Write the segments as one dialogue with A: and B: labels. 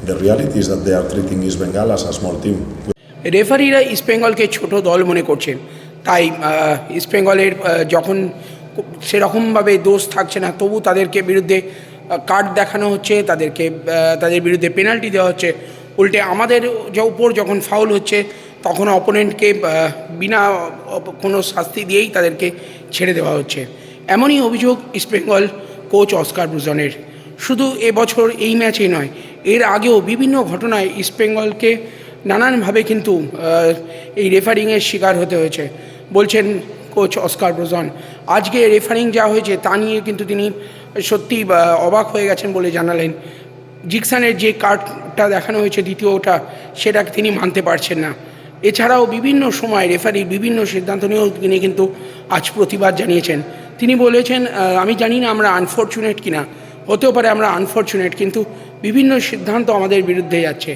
A: the reality is that they are treating East Bengal as a small team.
B: রেফারিরা East বেঙ্গলকে ছোট দল মনে করছেন, তাই ইস্ট বেঙ্গলের যখন সেরকমভাবে দোষ থাকছে না, তবু তাদেরকে বিরুদ্ধে কার্ড দেখানো হচ্ছে, তাদের বিরুদ্ধে পেনাল্টি দেওয়া হচ্ছে। উল্টে আমাদের উপর যখন ফাউল হচ্ছে তখন অপোনেন্টকে বিনা কোনো শাস্তি দিয়েই তাদেরকে ছেড়ে দেওয়া হচ্ছে। এমনই অভিযোগ ইস্ট বেঙ্গল কোচ অস্কার ব্রুজনের। শুধু এবছর এই ম্যাচেই নয়, এর আগেও বিভিন্ন ঘটনায় ইস্ট বেঙ্গলকে নানানভাবে কিন্তু এই রেফারিংয়ের শিকার হতে হয়েছে বলছেন কোচ অস্কার ব্রুজন। আজকে রেফারিং যা হয়েছে তা নিয়ে কিন্তু তিনি সত্যি অবাক হয়ে গেছেন বলে জানালেন। জিকসানের যে কার্ডটা দেখানো হয়েছে দ্বিতীয়টা, সেটা তিনি মানতে পারছেন না। এছাড়াও বিভিন্ন সময় রেফারির বিভিন্ন সিদ্ধান্ত নিয়েও তিনি কিন্তু আজ প্রতিবাদ জানিয়েছেন। তিনি বলেছেন, আমি জানি না আমরা আনফর্চুনেট কিনা, হতেও পারে আমরা আনফর্চুনেট, কিন্তু বিভিন্ন সিদ্ধান্ত আমাদের বিরুদ্ধে যাচ্ছে।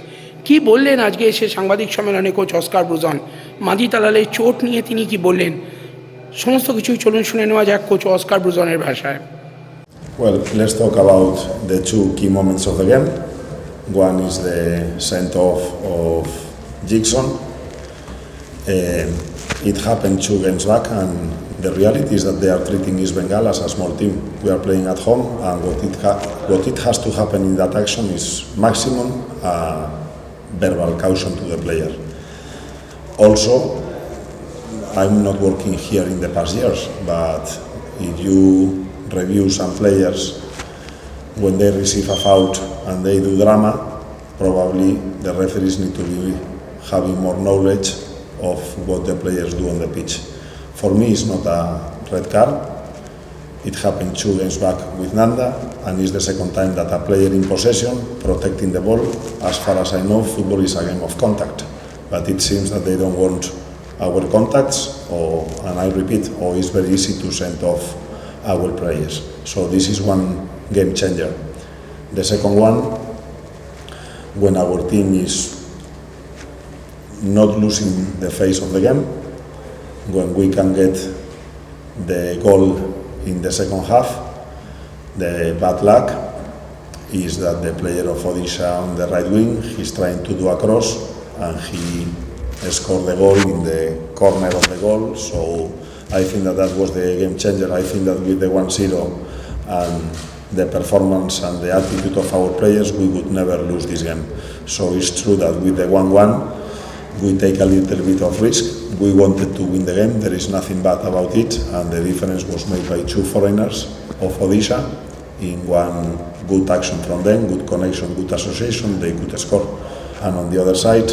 B: কি বললেন আজকে এসে সাংবাদিক সম্মেলনে কোচ অস্কার ব্রুজন? মাদি তালালের চোট নিয়ে তিনি কি বললেন, সমস্ত কিছুই চলুন শুনে নেওয়া যাক কোচ অস্কার ব্রুজনের ভাষায়।
A: Well, let's talk about the two key moments of the game. One is the send-off of Jackson. It happened 2 games back, and the reality is that they are treating East Bengal as a small team. We are playing at home, and what it has to happen in that action is maximum verbal caution to the player. Also, I'm not working here in the past years, but if you review some players when they receive a foul and they do drama, probably the referees need to be having more knowledge of what the players do on the pitch. For me, it's not a red card. It happened 2 games back with Nanda, and it's the second time that a player in possession, protecting the ball. As far as I know, football is a game of contact, but it seems that they don't want our contacts, and I repeat, it's very easy to send off our players. So this is one game changer. The second one, when our team is not losing the face of the game, when we can get the goal in the second half, the bad luck is that the player of Odisha on the right wing, he's trying to do a cross and he scored the goal in the corner of the goal. So I think that was the game changer. I think that with the 1-0 and the performance and the attitude of our players, we would never lose this game. So it's true that with the 1-1, we take a little bit of risk. We wanted to win the game. There is nothing bad about it, and the difference was made by 2 foreigners of Odisha in one good action from them, good connection, good association, they could score. And on the other side,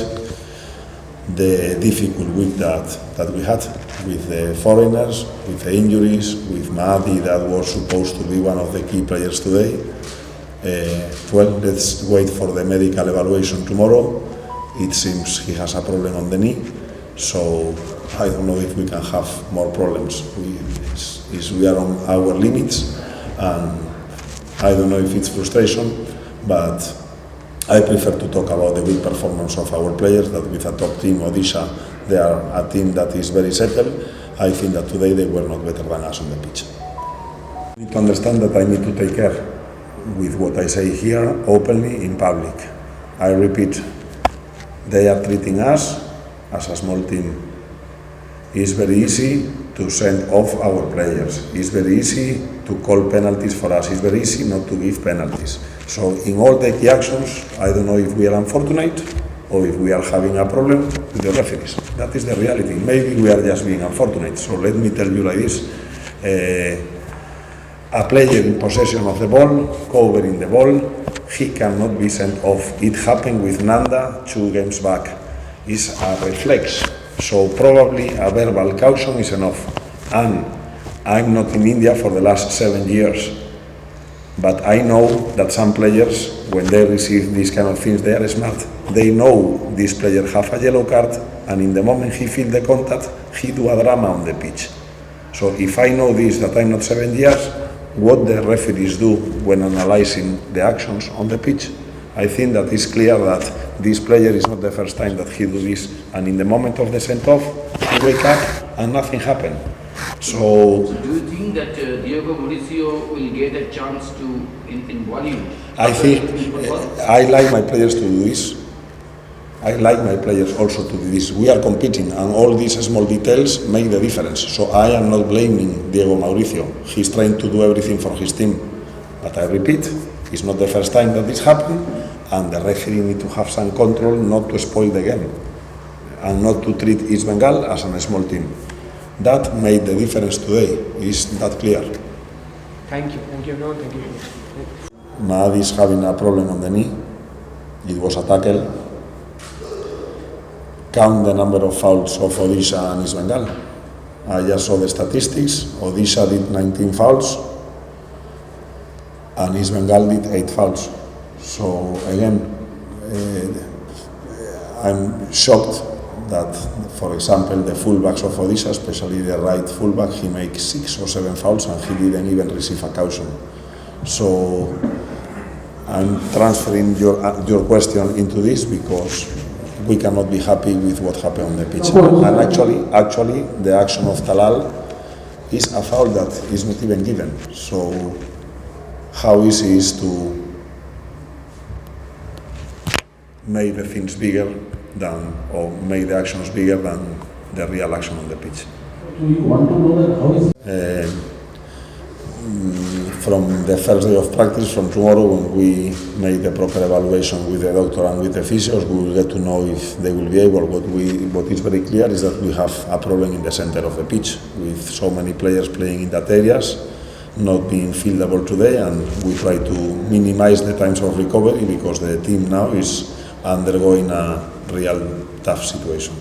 A: the difficult week that we had with the foreigners, with the injuries, with Mahdi that was supposed to be one of the key players today. Well, let's wait for the medical evaluation tomorrow. It seems he has a problem on the knee, so I don't know if we can have more problems. We are on our limits, and I don't know if it's frustration, but I prefer to talk about the good performance of our players, that with a top team, Odisha, they are a team that is very settled. I think that today they were not better than us on the pitch. I need to understand that I need to take care with what I say here openly in public. I repeat, they are treating us as a small team. It's very easy to send off our players. It's very easy to call penalties for us. It's very easy not to give penalties. So in all the key actions, I don't know if we are unfortunate or if we are having a problem with the referees. That is the reality. Maybe we are just being unfortunate. So let me tell you like this. A player in possession of the ball, covering the ball, he cannot be sent off. It happened with Nanda 2 games back. It's a reflex. So probably a verbal caution is enough. And I'm not in India for the last 7 years. But I know that some players, when they receive these kind of things, they are smart. They know this player have a yellow card, and in the moment he feel the contact, he do a drama on the pitch. So if I know this, that I'm not 7 years, what the referees do when analyzing the actions on the pitch, I think that it's clear that this player is not the first time that he do this, and in the moment of the send-off, he wake up and nothing happened. So
C: Do you think that Diego Mauricio will get a chance to involve you?
A: I think I like my players to do this. I like my players also to do this. We are competing, and all these small details make the difference. So I am not blaming Diego Mauricio. He's trying to do everything for his team. But I repeat, it's not the first time that this happened, and the referee need to have some control not to spoil the game, and not to treat East Bengal as a small team. That made the difference today. Is that clear?
B: Thank you. No, thank you.
A: Mahad is having a problem on the knee. It was a tackle. Count the number of fouls of Odisha and East Bengal. I just saw the statistics. Odisha did 19 fouls and East Bengal did 8 fouls. So again, I'm shocked that, for example, the fullbacks of Odisha, especially the right fullback, he makes 6 or 7 fouls and he didn't even receive a caution. So I'm transferring your question into this because we cannot be happy with what happened on the pitch. And actually, the action of Talal is a foul that is not even given. So how easy is to make the things bigger than, or make the actions bigger than the real action on the pitch.
D: Do you want to know that how is
A: from the first day of practice, from tomorrow, when we make the proper evaluation with the doctor and with the physios, we will get to know if they will be able. What is very clear is that we have a problem in the center of the pitch, with so many players playing in that areas, not being fieldable today, and we try to minimize the times of recovery because the team now is undergoing a real tough situation.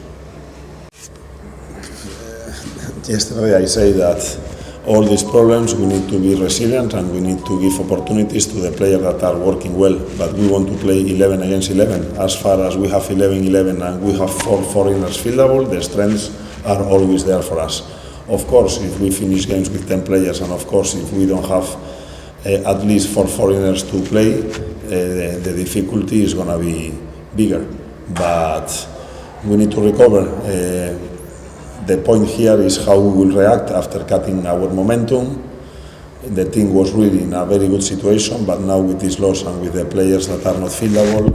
A: Yesterday I say that all these problems, we need to be resilient and we need to give opportunities to the players that are working well. But we want to play 11 against 11. As far as we have 11-11 and we have 4 foreigners fieldable, the strengths are always there for us. Of course, if we finish games with 10 players, and of course, if we don't have at least 4 foreigners to play, the difficulty is going to be bigger. But we need to recover. The point here is how we will react after cutting our momentum. The team was really in a very good situation, but now with this loss and with the players that are not fieldable,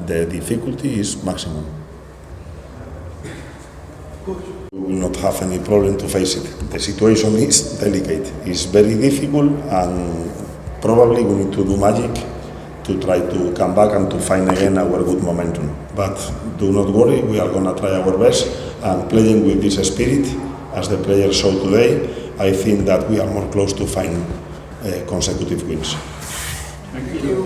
A: the difficulty is maximum. We will not have any problem to face it. The situation is delicate. It's very difficult, and probably we need to do magic to try to come back and to find again our good momentum. But do not worry, we are going to try our best, and playing with this spirit, as the players showed today, I think that we are more close to find consecutive wins.
B: Thank you.